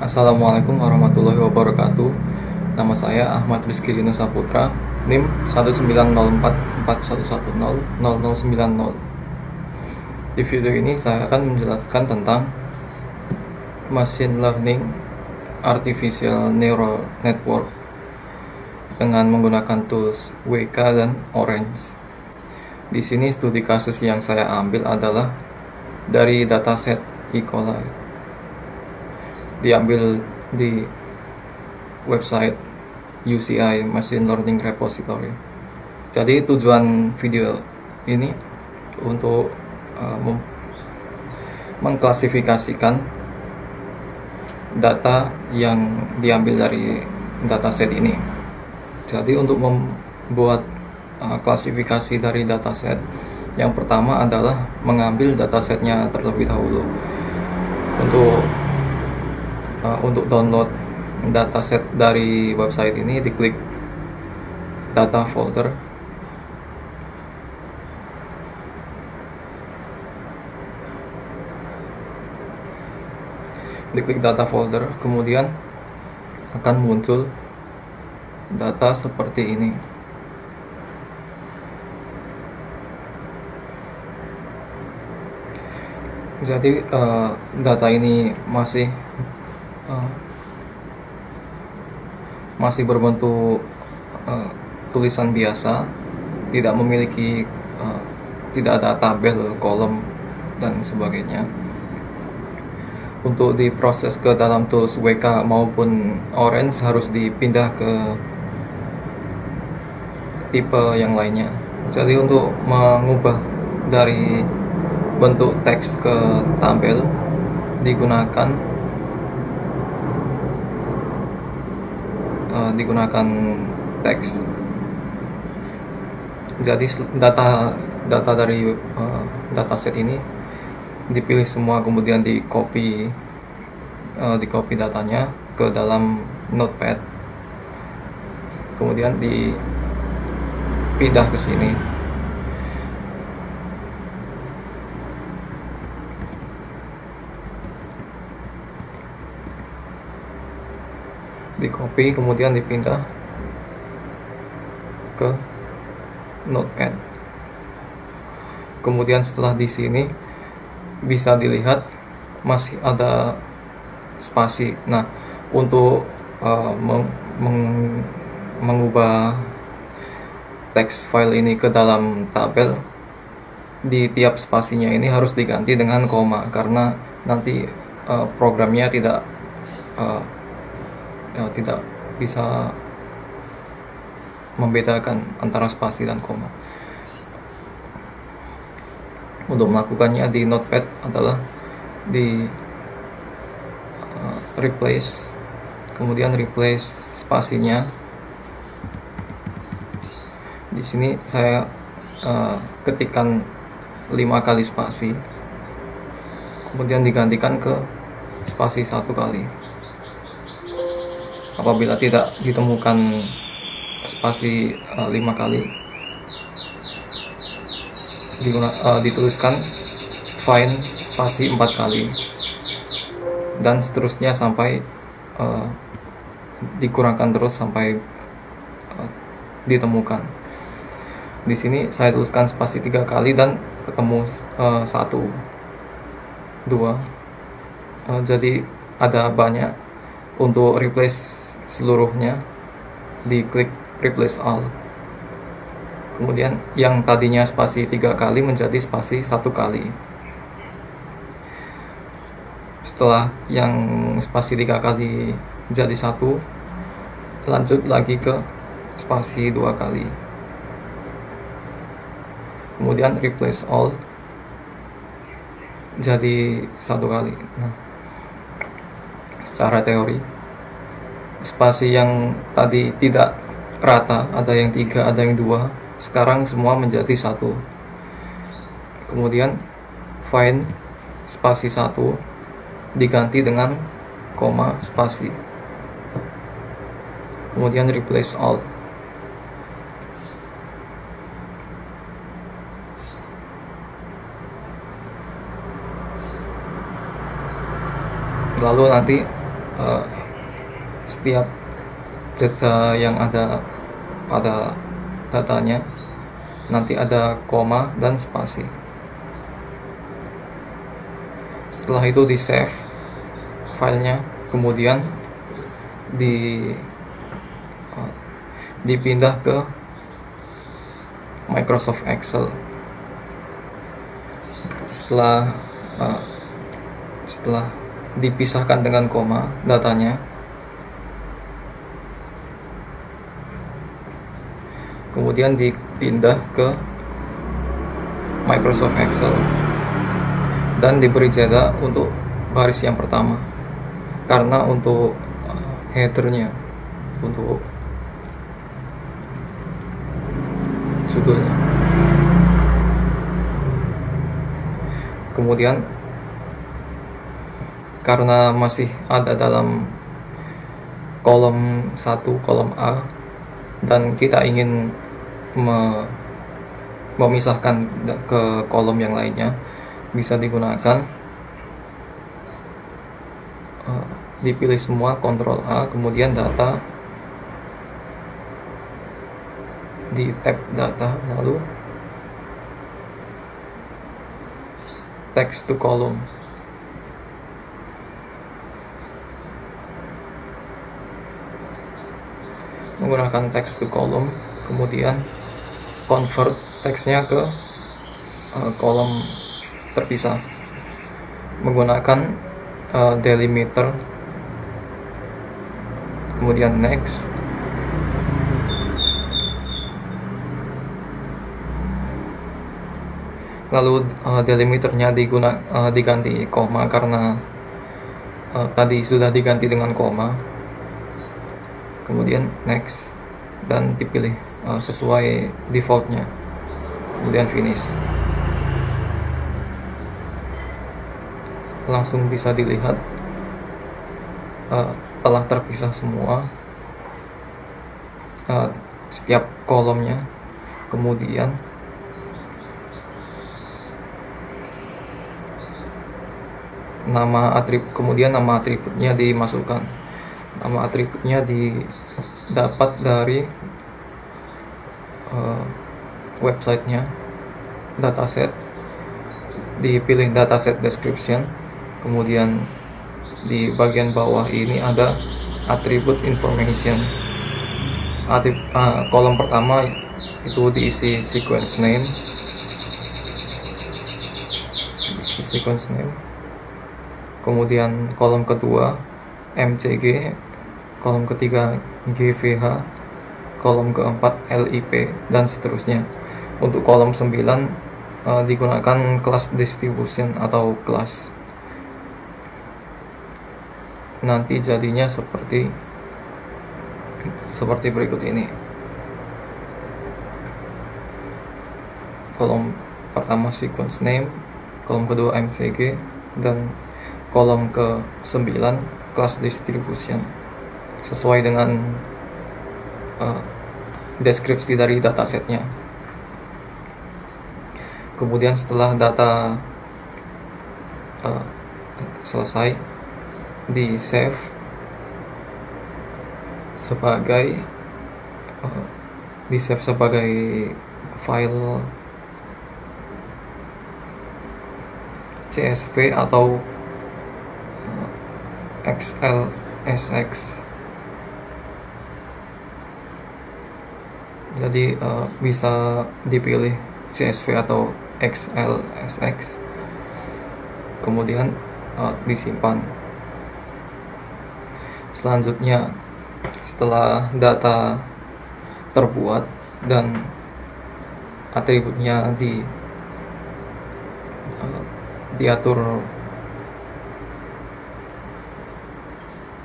Assalamualaikum warahmatullahi wabarakatuh. Nama saya Ahmad Rizky Dino Saputra, NIM 1904411100090. Di video ini saya akan menjelaskan tentang machine learning artificial neural network dengan menggunakan tools WK dan Orange. Di sini studi kasus yang saya ambil adalah dari dataset E. coli, diambil di website UCI Machine Learning Repository. Jadi tujuan video ini untuk mengklasifikasikan data yang diambil dari dataset ini. Jadi untuk membuat klasifikasi dari dataset, yang pertama adalah mengambil datasetnya terlebih dahulu. Untuk download dataset dari website ini, diklik data folder, kemudian akan muncul data seperti ini. Jadi data ini masih berbentuk tulisan biasa, tidak memiliki tidak ada tabel, kolom dan sebagainya. Untuk diproses ke dalam tools WK maupun Orange harus dipindah ke tipe yang lainnya. Jadi untuk mengubah dari bentuk teks ke tabel digunakan teks. Jadi data dari dataset ini dipilih semua, kemudian di copy datanya ke dalam notepad, kemudian dipindah ke sini. Di copy kemudian dipindah ke notepad. Kemudian setelah di sini bisa dilihat masih ada spasi. Nah, untuk mengubah teks file ini ke dalam tabel, di tiap spasinya ini harus diganti dengan koma, karena nanti programnya tidak bisa membedakan antara spasi dan koma. Untuk melakukannya di notepad adalah di replace, kemudian replace spasinya. Di sini saya ketikkan 5 kali spasi, kemudian digantikan ke spasi 1 kali. Apabila tidak ditemukan spasi 5 kali, dituliskan find spasi 4 kali, dan seterusnya sampai dikurangkan terus sampai ditemukan. Di sini saya tuliskan spasi 3 kali dan ketemu 1, 2. Jadi ada banyak. Untuk replace seluruhnya, diklik replace all. Kemudian yang tadinya spasi 3 kali menjadi spasi 1 kali. Setelah yang spasi 3 kali jadi 1, lanjut lagi ke spasi 2 kali. Kemudian replace all jadi 1 kali. Nah, secara teori, spasi yang tadi tidak rata, ada yang 3, ada yang 2, sekarang semua menjadi 1. Kemudian find spasi 1 diganti dengan koma spasi, kemudian replace all. Lalu nanti setiap jeda yang ada pada datanya nanti ada koma dan spasi. Setelah itu di save filenya, kemudian dipindah ke Microsoft Excel. Setelah dipisahkan dengan koma datanya, kemudian dipindah ke Microsoft Excel dan diberi jeda untuk baris yang pertama, karena untuk headernya, untuk judulnya. Kemudian karena masih ada dalam kolom 1, kolom A, dan kita ingin memisahkan ke kolom yang lainnya, bisa digunakan dipilih semua, Ctrl A, kemudian data, di tab data, lalu text to column. Menggunakan text to column, kemudian convert teksnya ke kolom terpisah menggunakan delimiter, kemudian next, lalu delimiternya diganti koma karena tadi sudah diganti dengan koma, kemudian next, dan dipilih sesuai defaultnya, kemudian finish. Langsung bisa dilihat telah terpisah semua setiap kolomnya, kemudian nama atributnya dimasukkan. Nama atributnya didapat dari websitenya, dataset, dipilih dataset description, kemudian di bagian bawah ini ada atribut information. Kolom pertama itu diisi sequence name, kemudian kolom kedua MCG, kolom ketiga GVH, kolom keempat LIP, dan seterusnya. Untuk kolom 9 digunakan class distribution atau kelas. Nanti jadinya seperti berikut ini. Kolom pertama sequence name, kolom kedua MCG, dan kolom ke-9 class distribution sesuai dengan deskripsi dari datasetnya. Kemudian setelah data selesai, di save sebagai file CSV atau XLSX. Jadi bisa dipilih CSV atau XLSX, kemudian disimpan. Selanjutnya, setelah data terbuat dan atributnya diatur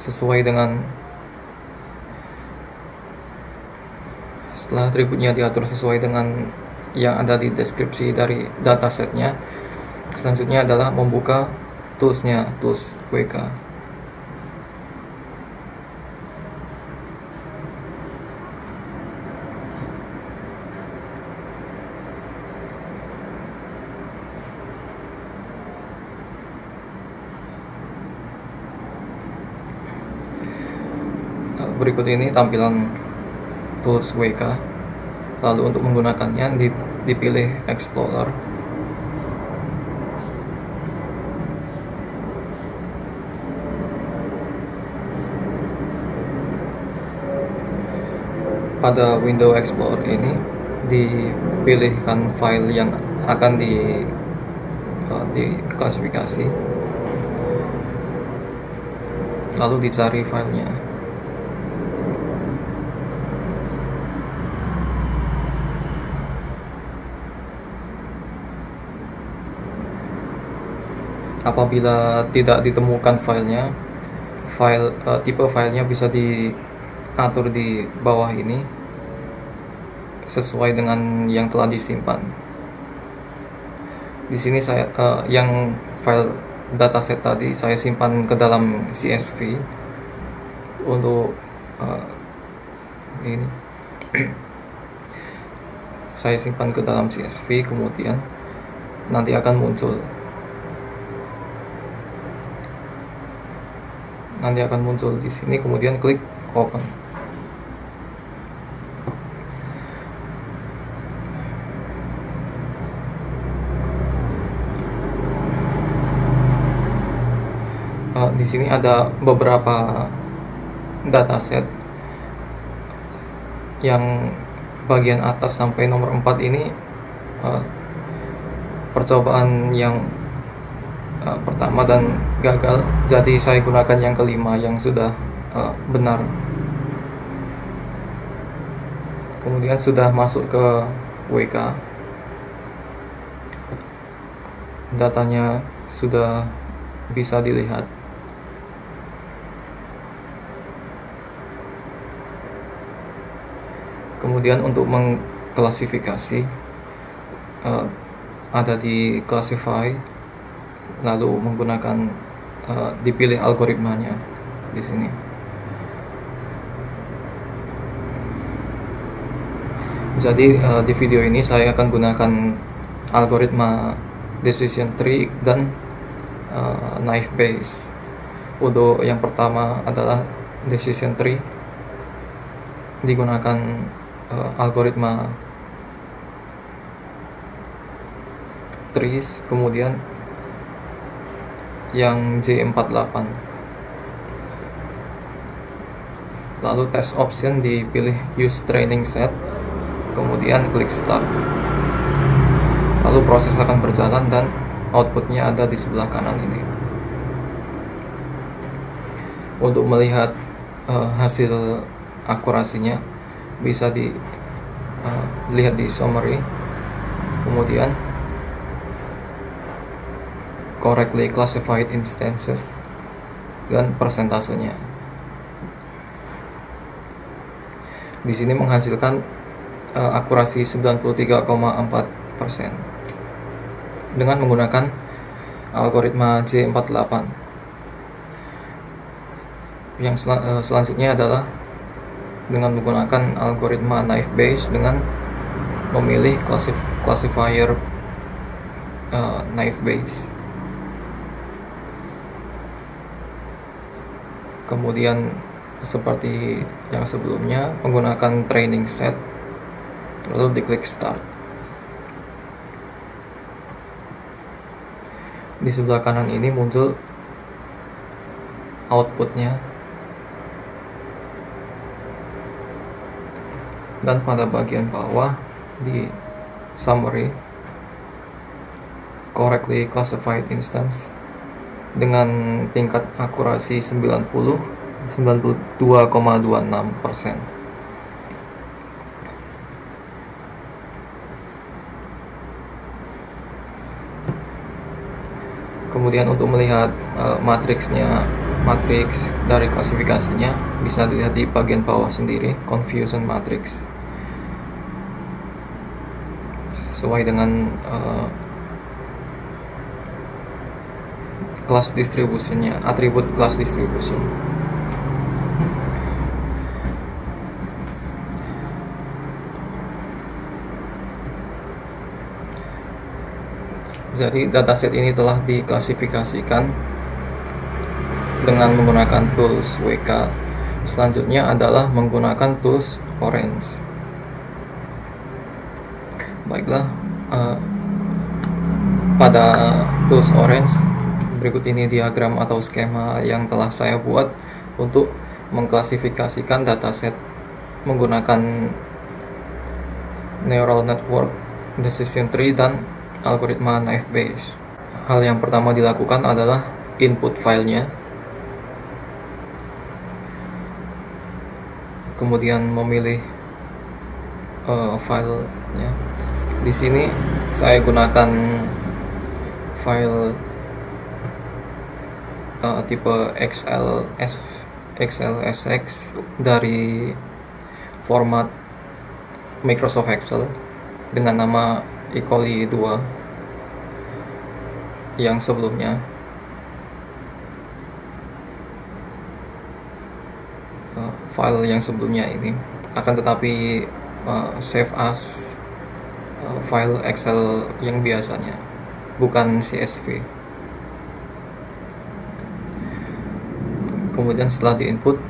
sesuai dengan yang ada di deskripsi dari datasetnya, selanjutnya adalah membuka toolsnya, tools WK. Berikut ini tampilan tools WK. Lalu untuk menggunakannya dipilih Explorer. Pada window Explorer ini dipilihkan file yang akan diklasifikasi, lalu dicari filenya. Apabila tidak ditemukan filenya, tipe filenya bisa diatur di bawah ini sesuai dengan yang telah disimpan. Di sini saya yang file dataset tadi saya simpan ke dalam CSV untuk ini saya simpan ke dalam CSV, kemudian nanti akan muncul di sini, kemudian klik open. Di sini ada beberapa dataset yang bagian atas sampai nomor 4 ini percobaan yang pertama dan gagal, jadi saya gunakan yang kelima yang sudah benar. Kemudian sudah masuk ke WK, datanya sudah bisa dilihat. Kemudian untuk mengklasifikasi ada di classify, lalu menggunakan dipilih algoritmanya di sini. Jadi di video ini saya akan gunakan algoritma decision tree dan naive Bayes. Untuk yang pertama adalah decision tree, digunakan algoritma trees, kemudian yang J48, lalu test option dipilih use training set, kemudian klik start, lalu proses akan berjalan dan outputnya ada di sebelah kanan ini. Untuk melihat hasil akurasinya bisa dilihat di summary, kemudian correctly classified instances dan persentasenya. Di sini menghasilkan akurasi 93,4% dengan menggunakan algoritma J48. Yang selanjutnya adalah dengan menggunakan algoritma naive Bayes dengan memilih classifier naive Bayes. Kemudian seperti yang sebelumnya menggunakan training set, lalu diklik start. Di sebelah kanan ini muncul outputnya, dan pada bagian bawah di summary correctly classified instance dengan tingkat akurasi 92,26%. Kemudian untuk melihat matriks dari klasifikasinya bisa dilihat di bagian bawah sendiri, confusion matrix, sesuai dengan class distributionnya, atribut class distribution. Jadi dataset ini telah diklasifikasikan dengan menggunakan tools WK Selanjutnya adalah menggunakan tools orange. Baiklah, pada tools orange berikut ini diagram atau skema yang telah saya buat untuk mengklasifikasikan dataset menggunakan neural network, decision tree, dan algoritma naive Bayes. Hal yang pertama dilakukan adalah input filenya, kemudian memilih filenya. Di sini saya gunakan file tipe XLSX dari format Microsoft Excel dengan nama equally 2 yang sebelumnya. File yang sebelumnya ini akan tetapi save as file Excel yang biasanya, bukan CSV. Kemudian setelah diinput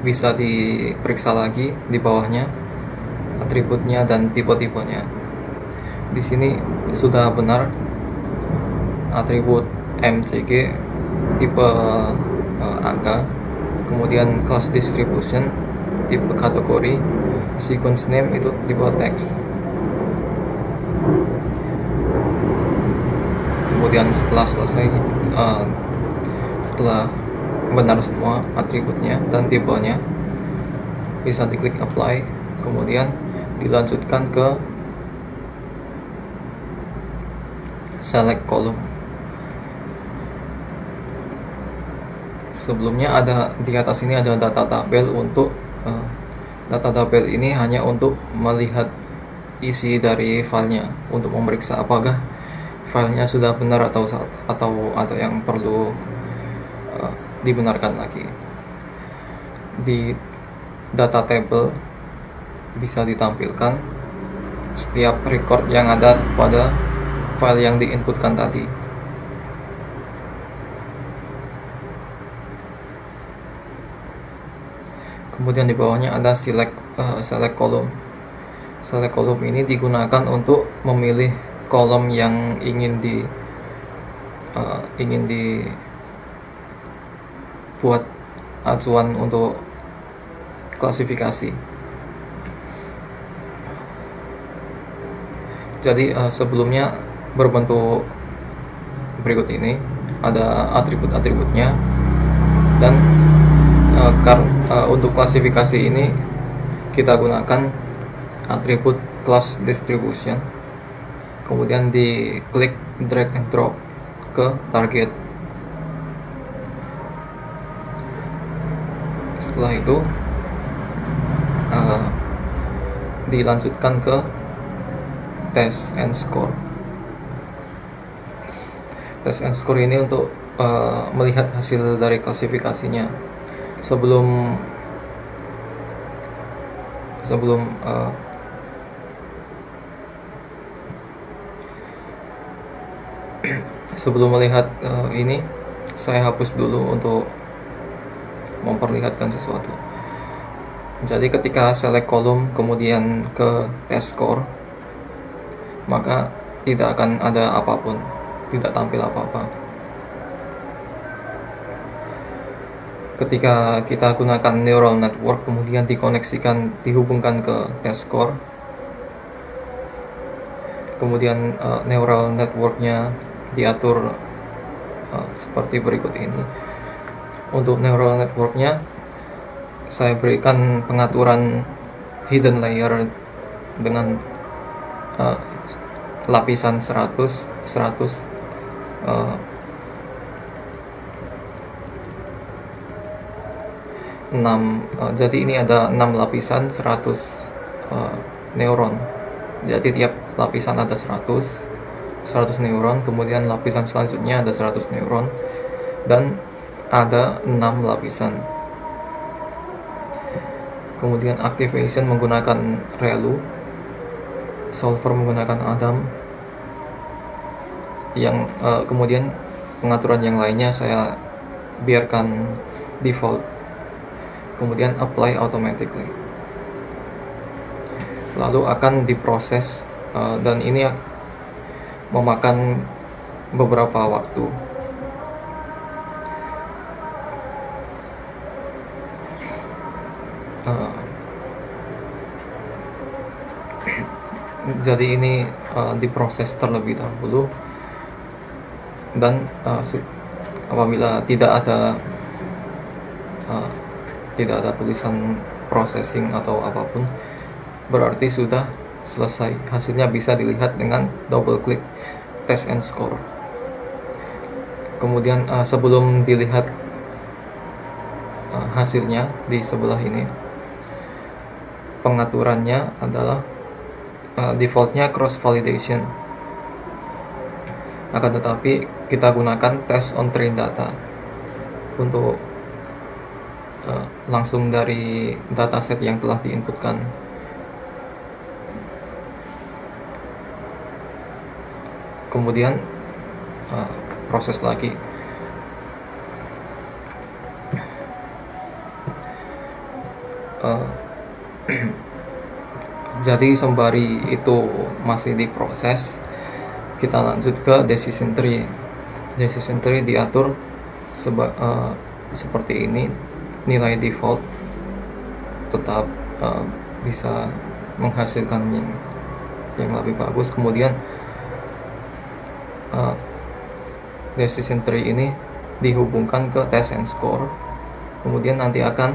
bisa diperiksa lagi di bawahnya atributnya dan tipe-tipenya. Di sini sudah benar atribut MCG tipe angka, kemudian class distribution tipe kategori, sequence name itu tipe teks. Kemudian setelah selesai, setelah benar semua atributnya dan tipenya, bisa diklik apply, kemudian dilanjutkan ke select column. Sebelumnya ada di atas ini ada data tabel. Untuk data tabel ini hanya untuk melihat isi dari filenya, untuk memeriksa apakah filenya sudah benar atau ada yang perlu dibenarkan lagi. Di data table bisa ditampilkan setiap record yang ada pada file yang diinputkan tadi. Kemudian di bawahnya ada select column. Select column ini digunakan untuk memilih kolom yang ingin dibuat acuan untuk klasifikasi. Jadi sebelumnya berbentuk berikut ini, ada atribut-atributnya, dan untuk klasifikasi ini kita gunakan atribut class distribution, kemudian diklik drag and drop ke target. Setelah itu dilanjutkan ke test and score. Test and score ini untuk melihat hasil dari klasifikasinya. Sebelum melihat ini, saya hapus dulu untuk memperlihatkan sesuatu. Jadi ketika select column kemudian ke test score, maka tidak akan ada apapun, tidak tampil apa-apa. Ketika kita gunakan neural network kemudian dihubungkan ke test score, kemudian neural networknya diatur seperti berikut ini. Untuk neural networknya saya berikan pengaturan hidden layer dengan lapisan 100 jadi ini ada 6 lapisan 100 neuron. Jadi tiap lapisan ada 100 neuron, kemudian lapisan selanjutnya ada 100 neuron, dan ada 6 lapisan. Kemudian activation menggunakan ReLU, solver menggunakan Adam, yang kemudian pengaturan yang lainnya saya biarkan default. kemudian apply automatically, lalu akan diproses, dan ini memakan beberapa waktu. Jadi ini diproses terlebih dahulu, dan apabila tidak ada tulisan processing atau apapun, berarti sudah selesai. Hasilnya bisa dilihat dengan double klik test and score. Kemudian sebelum dilihat hasilnya di sebelah ini, pengaturannya adalah defaultnya cross validation, akan tetapi kita gunakan test on train data untuk langsung dari dataset yang telah diinputkan. Kemudian proses lagi. Jadi sembari itu masih diproses, kita lanjut ke decision tree. Decision tree diatur seperti ini. Nilai default tetap bisa menghasilkan yang lebih bagus. Kemudian decision tree ini dihubungkan ke test and score. Kemudian nanti akan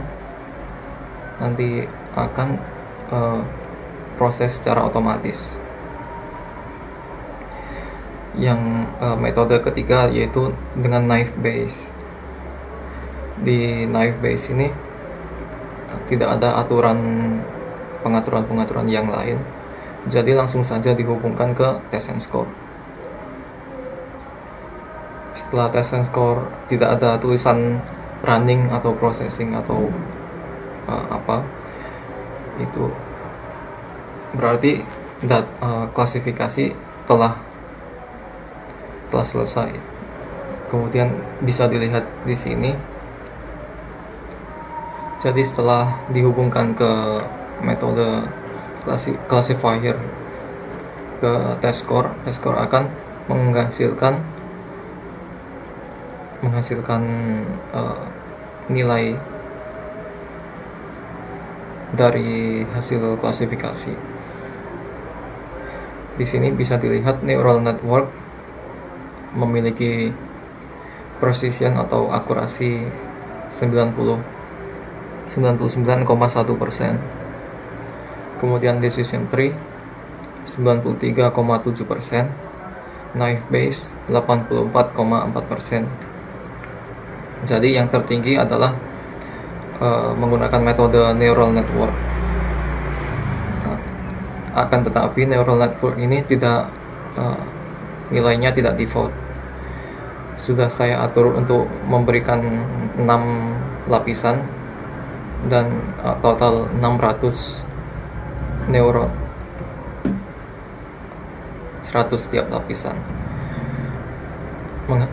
proses secara otomatis. Yang metode ketiga yaitu dengan naive Bayes. Di naive Bayes ini tidak ada pengaturan yang lain, jadi langsung saja dihubungkan ke test and score. Setelah test and score tidak ada tulisan running atau processing atau apa, itu berarti klasifikasi telah selesai. Kemudian bisa dilihat di sini. Jadi setelah dihubungkan ke metode classifier ke test score akan menghasilkan nilai dari hasil klasifikasi. Di sini bisa dilihat neural network memiliki precision atau akurasi 99,1%. Kemudian decision tree 93,7%, naive Bayes 84,4%. Jadi yang tertinggi adalah menggunakan metode neural network. Akan tetapi neural network ini nilainya tidak default. Sudah saya atur untuk memberikan 6 lapisan dan total 600 neuron, 100 setiap lapisan,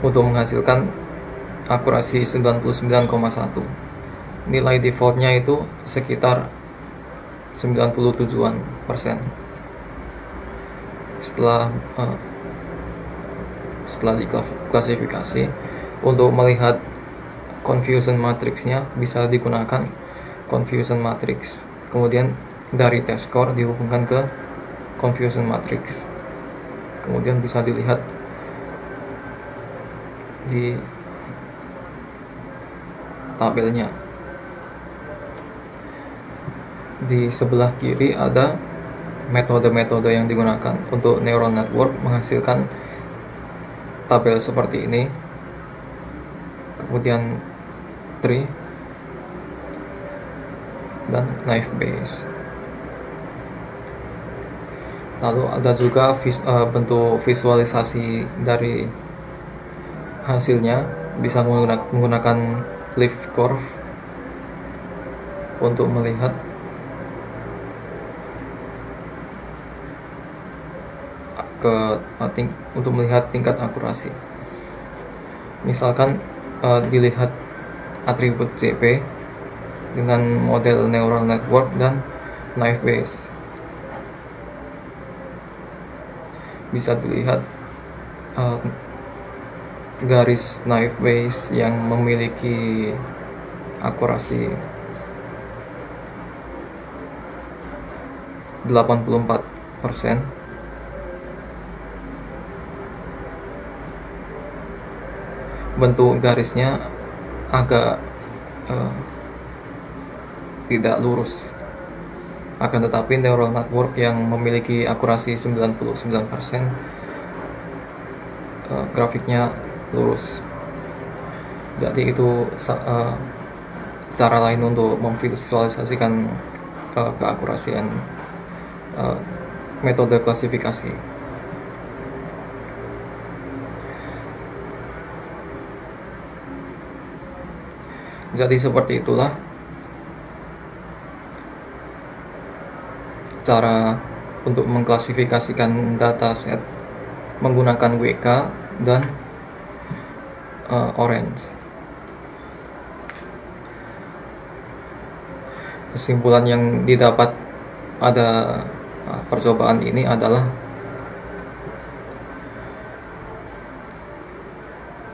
untuk menghasilkan akurasi 99,1. Nilai defaultnya itu sekitar 97%. Setelah diklasifikasi, untuk melihat confusion matrixnya bisa digunakan confusion matrix. Kemudian dari test score dihubungkan ke confusion matrix. Kemudian bisa dilihat di tabelnya. Di sebelah kiri ada metode-metode yang digunakan untuk neural network menghasilkan tabel seperti ini. Kemudian tree dan naive Bayes. Lalu ada juga bentuk visualisasi dari hasilnya, bisa menggunakan leaf curve untuk melihat tingkat akurasi. Misalkan dilihat atribut CP dengan model neural network dan naive Bayes. Bisa dilihat garis naive Bayes yang memiliki akurasi 84%. Bentuk garisnya agak tidak lurus, akan tetapi neural network yang memiliki akurasi 99% grafiknya lurus. Jadi itu cara lain untuk memvisualisasikan keakurasian metode klasifikasi. Jadi seperti itulah cara untuk mengklasifikasikan dataset menggunakan WK dan Orange. Kesimpulan yang didapat pada percobaan ini adalah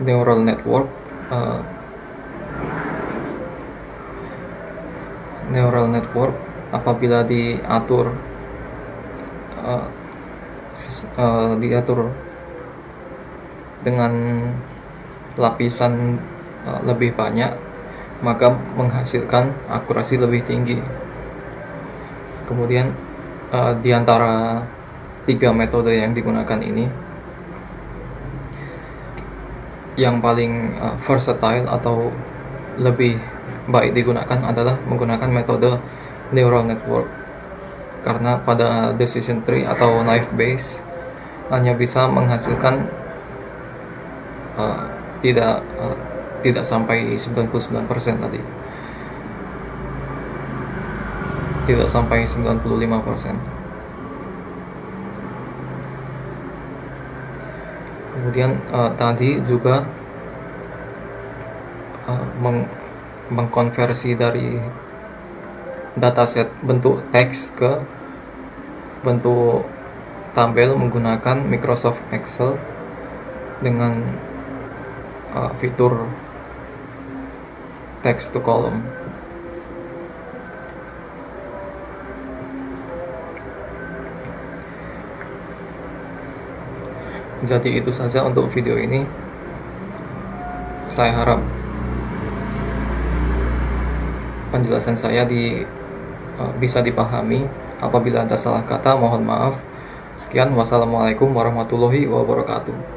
neural network apabila diatur dengan lapisan lebih banyak, maka menghasilkan akurasi lebih tinggi. Kemudian di antara 3 metode yang digunakan ini, yang paling versatile atau lebih baik digunakan adalah menggunakan metode neural network, karena pada decision tree atau naive Bayes hanya bisa menghasilkan tidak sampai 99% tadi, tidak sampai 95%. Kemudian tadi juga mengkonversi dari dataset bentuk teks ke bentuk tabel menggunakan Microsoft Excel dengan fitur text to column. Jadi itu saja untuk video ini. Saya harap penjelasan saya bisa dipahami. Apabila ada salah kata, mohon maaf. Sekian, wassalamualaikum warahmatullahi wabarakatuh.